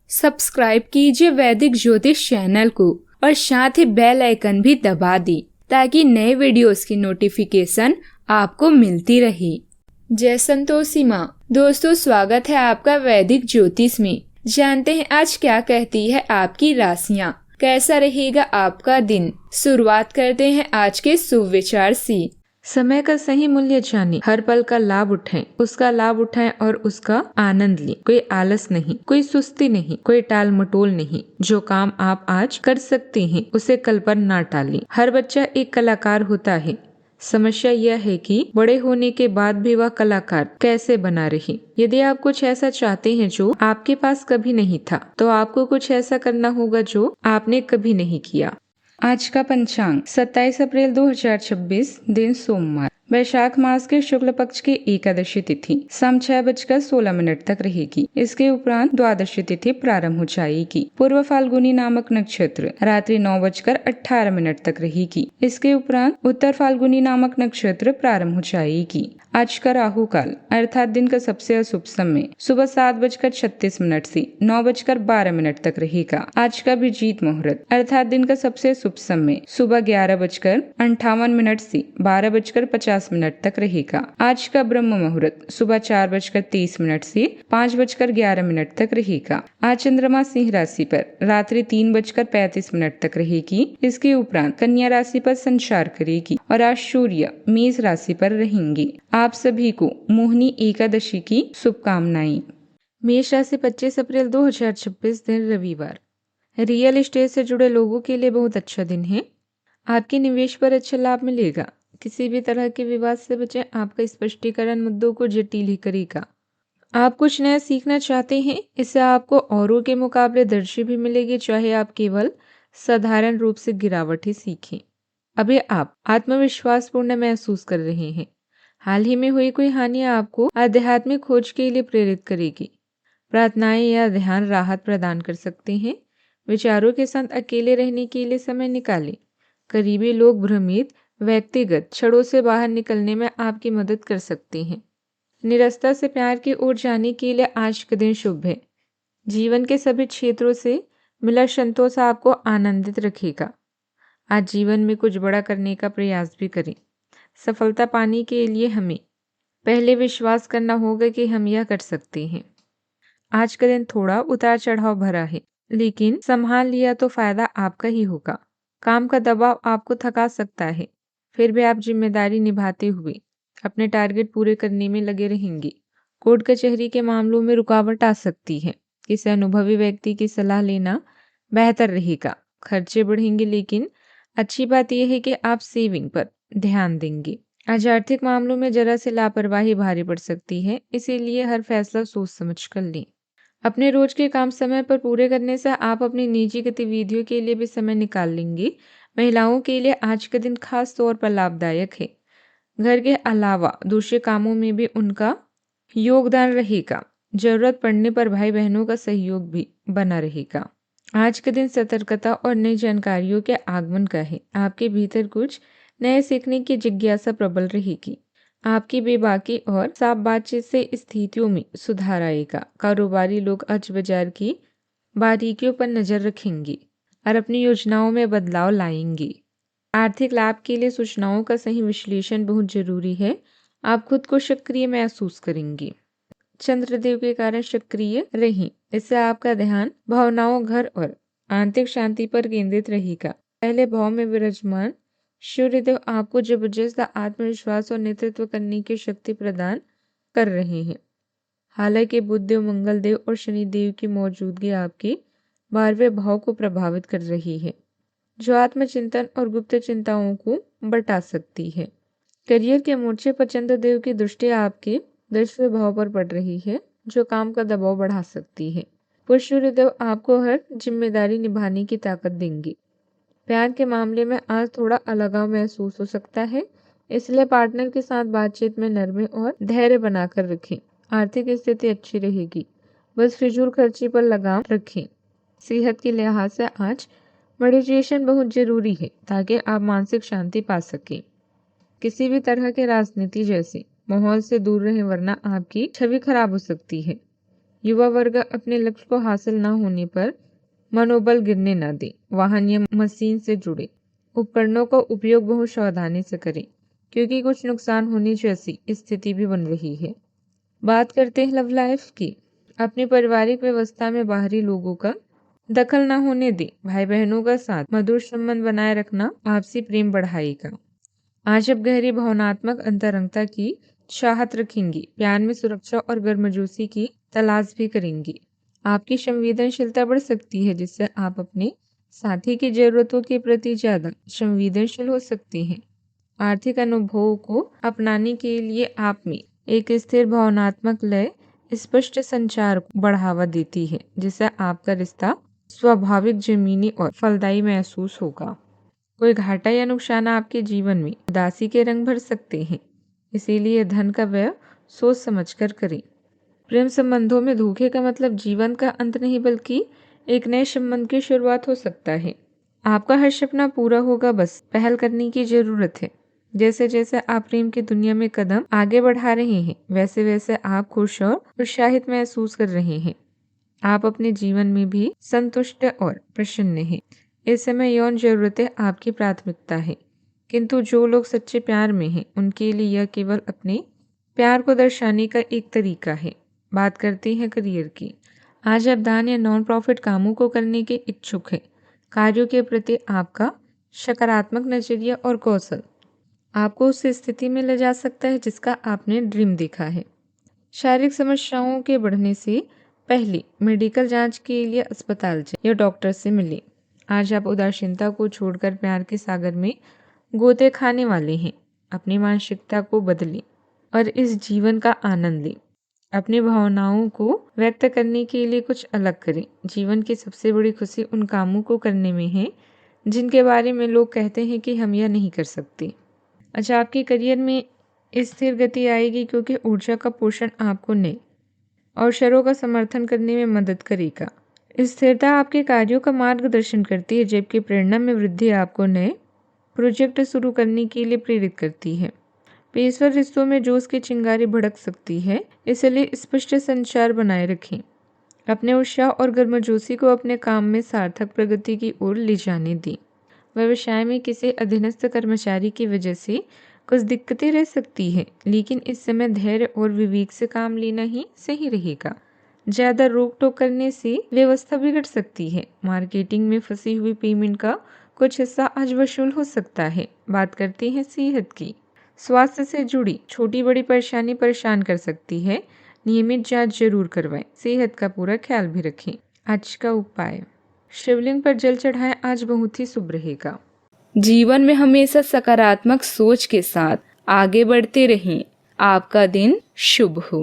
Subscribe कीजिए वैदिक ज्योतिष चैनल को और साथ ही बेल आइकन भी दबा दी ताकि नए वीडियोस की नोटिफिकेशन आपको मिलती रहे। जय संतोषी माँ। दोस्तों, स्वागत है आपका वैदिक ज्योतिष में। जानते हैं आज क्या कहती है आपकी राशियाँ, कैसा रहेगा आपका दिन। शुरुआत करते हैं आज के शुभ विचार से। समय का सही मूल्य जाने, हर पल का लाभ उठाएं, उसका लाभ उठाएं और उसका आनंद लें। कोई आलस नहीं, कोई सुस्ती नहीं, कोई टाल मटोल नहीं। जो काम आप आज कर सकते हैं उसे कल पर ना टालें। हर बच्चा एक कलाकार होता है। समस्या यह है कि बड़े होने के बाद भी वह कलाकार कैसे बना रहे। यदि आप कुछ ऐसा चाहते हैं जो आपके पास कभी नहीं था, तो आपको कुछ ऐसा करना होगा जो आपने कभी नहीं किया। आज का पंचांग 27 अप्रैल 2026, दिन सोमवार, वैशाख मास के शुक्ल पक्ष की एकादशी तिथि शाम 6:16 तक रहेगी। इसके उपरांत द्वादशी तिथि प्रारंभ हो जाएगी। पूर्व फाल्गुनी नामक नक्षत्र रात्रि 9:18 तक रहेगी। इसके उपरांत उत्तर फाल्गुनी नामक नक्षत्र प्रारंभ हो जाएगी। आज का राहु काल अर्थात दिन का सबसे अशुभ समय सुबह 7:36 से 9:12 तक रहेगा। आज का अभिजीत मुहूर्त अर्थात दिन का सबसे शुभ समय सुबह 11:58 से 12:50 तक रहेगा। आज का ब्रह्म मुहूर्त सुबह 4:23 से 5:11 तक रहेगा। आज चंद्रमा सिंह राशि पर रात्रि 3:35 तक रहेगी। इसके उपरांत कन्या राशि पर संचार करेगी और आज सूर्य मेष राशि पर रहेंगे। आप सभी को मोहिनी एकादशी की शुभकामनाएं। मेष राशि 25 अप्रैल 2026, दिन रविवार। रियल एस्टेट से जुड़े लोगों के लिए बहुत अच्छा दिन है। आपके निवेश पर अच्छा लाभ मिलेगा। किसी भी तरह के विवाद से बचें। आपका स्पष्टीकरण मुद्दों को जटिल ही करेगा। आप कुछ नया सीखना चाहते हैं, इससे आपको औरों के मुकाबले दर्शी भी मिलेगी, चाहे आप केवल साधारण रूप से गिरावट ही सीखें। अभी आप आत्मविश्वास पूर्ण महसूस कर रहे हैं। हाल ही में हुई कोई हानि आपको आध्यात्मिक खोज के लिए प्रेरित करेगी। प्रार्थनाएं या ध्यान राहत प्रदान कर सकते हैं। विचारों के साथ अकेले रहने के लिए समय निकालें। करीबी लोग भ्रमित व्यक्तिगत क्षणों से बाहर निकलने में आपकी मदद कर सकते हैं। निरस्ता से प्यार की ओर जाने के लिए आज का दिन शुभ है। जीवन के सभी क्षेत्रों से मिला संतोष आपको आनंदित रखेगा। आज जीवन में कुछ बड़ा करने का प्रयास भी करें। सफलता पाने के लिए हमें पहले विश्वास करना होगा कि हम यह कर सकते हैं। आज का दिन थोड़ा उतार चढ़ाव भरा है, लेकिन संभाल लिया तो फायदा आपका ही होगा। काम का दबाव आपको थका सकता है, फिर भी आप जिम्मेदारी निभाते हुए अपने टारगेट पूरे करने में लगे रहेंगे। कोर्ट कचहरी के मामलों में रुकावट आ सकती है। किसी अनुभवी व्यक्ति की सलाह लेना बेहतर रहेगा। खर्चे बढ़ेंगे, लेकिन अच्छी बात यह है कि आप सेविंग पर ध्यान देंगे। आज आर्थिक मामलों में जरा से लापरवाही भारी पड़ सकती है, इसीलिए हर फैसला सोच समझ कर लें। अपने रोज के काम समय पर पूरे करने से आप अपनी निजी गतिविधियों के लिए भी समय निकाल लेंगे। महिलाओं के लिए आज का दिन खास तौर पर लाभदायक है। घर के अलावा दूसरे कामों में भी उनका योगदान रहेगा। जरूरत पड़ने पर भाई बहनों का सहयोग भी बना रहेगा। आज का दिन सतर्कता और नई जानकारियों के आगमन का है। आपके भीतर कुछ नए सीखने की जिज्ञासा प्रबल रहेगी। आपकी बेबाकी और साफ बातचीत से स्थितियों में सुधार आएगा। कारोबारी लोग आज बाजार की बारीकियों पर नजर रखेंगे और अपनी योजनाओं में बदलाव लाएंगे। आर्थिक लाभ के लिए सूचनाओं का सही विश्लेषण बहुत जरूरी है। आप खुद को सक्रिय महसूस करेंगे। चंद्रदेव के कारण सक्रिय रहें, इससे आपका ध्यान भावनाओं, घर और आंतरिक शांति पर केंद्रित रहेगा। पहले भाव में विराजमान सूर्यदेव आपको जबरदस्त आत्मविश्वास और नेतृत्व करने की शक्ति प्रदान कर रहे हैं। हालांकि बुध देव, मंगल देव और शनि देव की मौजूदगी आपके 12वें भाव को प्रभावित कर रही है, जो आत्मचिंतन और गुप्त चिंताओं को बढ़ा सकती है। करियर के मोर्चे पर चंद्रदेव की दृष्टि आपके 10वें भाव पर पड़ रही है, जो काम का दबाव बढ़ा सकती है। सूर्यदेव आपको हर जिम्मेदारी निभाने की ताकत देंगे। प्यार के मामले में आज थोड़ा अलगाव महसूस हो सकता है, इसलिए पार्टनर के साथ बातचीत में नरमी और धैर्य बनाकर रखें। आर्थिक स्थिति अच्छी रहेगी, बस फिजूल खर्ची पर लगाम रखें। सेहत के लिहाज से आज मेडिटेशन बहुत जरूरी है, ताकि आप मानसिक शांति पा सकें। किसी भी तरह के राजनीति जैसे माहौल से दूर रहें, वरना आपकी छवि खराब हो सकती है। युवा वर्ग अपने लक्ष्य को हासिल न होने पर मनोबल गिरने न दे। वाहन या मशीन से जुड़े उपकरणों का उपयोग बहुत सावधानी से करें, क्योंकि कुछ नुकसान होने जैसी स्थिति भी बन रही है। बात करते हैं लव लाइफ की। अपनी पारिवारिक व्यवस्था में बाहरी लोगों का दखल न होने दे। भाई बहनों का साथ मधुर संबंध बनाए रखना आपसी प्रेम बढ़ाएगा। आज आप गहरी भावनात्मक अंतरंगता की चाहत रखेंगी। प्यार में सुरक्षा और गर्मजोशी की तलाश भी करेंगी। आपकी संवेदनशीलता बढ़ सकती है, जिससे आप अपने साथी की जरूरतों के प्रति ज्यादा संवेदनशील हो सकती हैं। आर्थिक अनुभवों को अपनाने के लिए आप में एक स्थिर भावनात्मक लय स्पष्ट संचार को बढ़ावा देती है, जिससे आपका रिश्ता स्वाभाविक जमीनी और फलदायी महसूस होगा। कोई घाटा या नुकसान आपके जीवन में उदासी के रंग भर सकते हैं, इसीलिए धन का व्यय सोच समझकर करें। प्रेम संबंधों में धोखे का मतलब जीवन का अंत नहीं, बल्कि एक नए संबंध की शुरुआत हो सकता है। आपका हर सपना पूरा होगा, बस पहल करने की जरूरत है। जैसे जैसे आप प्रेम की दुनिया में कदम आगे बढ़ा रहे हैं, वैसे वैसे आप खुश और उत्साहित महसूस कर रहे हैं। आप अपने जीवन में भी संतुष्ट और प्रसन्न हैं। इस समय यौन जरूरतें आपकी प्राथमिकता है, किंतु जो लोग सच्चे प्यार में हैं, उनके लिए यह केवल अपने प्यार को दर्शाने का एक तरीका है। बात करते हैं करियर की। आज आप दान या नॉन प्रॉफिट कामों को करने के इच्छुक हैं। कार्यों के प्रति आपका सकारात्मक नजरिया और कौशल आपको उस स्थिति में ले जा सकता है जिसका आपने ड्रीम देखा है। शारीरिक समस्याओं के बढ़ने से पहले मेडिकल जांच के लिए अस्पताल जाएं या डॉक्टर से मिलें। आज आप उदासीनता को छोड़कर प्यार के सागर में गोते खाने वाले हैं। अपनी मानसिकता को बदलें और इस जीवन का आनंद लें। अपनी भावनाओं को व्यक्त करने के लिए कुछ अलग करें। जीवन की सबसे बड़ी खुशी उन कामों को करने में है जिनके बारे में लोग कहते हैं कि हम यह नहीं कर सकते। अच्छा, आपके करियर में स्थिर गति आएगी, क्योंकि ऊर्जा का पोषण आपको नए अवसरों का समर्थन करने में मदद करेगा। स्थिरता आपके कार्यों का मार्गदर्शन करती है, जबकि प्रेरणा में वृद्धि आपको नए प्रोजेक्ट शुरू करने के लिए प्रेरित करती है। पेशेवर रिश्तों में जोश की चिंगारी भड़क सकती है, इसलिए स्पष्ट संचार बनाए रखें। अपने उत्साह और गर्मजोशी को अपने काम में सार्थक प्रगति की ओर ले जाने दें। व्यवसाय में किसी अधीनस्थ कर्मचारी की वजह से कुछ दिक्कतें रह सकती है, लेकिन इस समय धैर्य और विवेक से काम लेना ही सही रहेगा। ज्यादा रोक टोक करने से व्यवस्था बिगड़ सकती है। मार्केटिंग में फंसी हुई पेमेंट का कुछ हिस्सा आज वसूल हो सकता है। बात करते हैं सेहत की। स्वास्थ्य से जुड़ी छोटी बड़ी परेशानी परेशान कर सकती है। नियमित जांच जरूर करवाएं। सेहत का पूरा ख्याल भी रखें। आज का उपाय, शिवलिंग पर जल चढ़ाएं। आज बहुत ही शुभ रहेगा। जीवन में हमेशा सकारात्मक सोच के साथ आगे बढ़ते रहें। आपका दिन शुभ हो।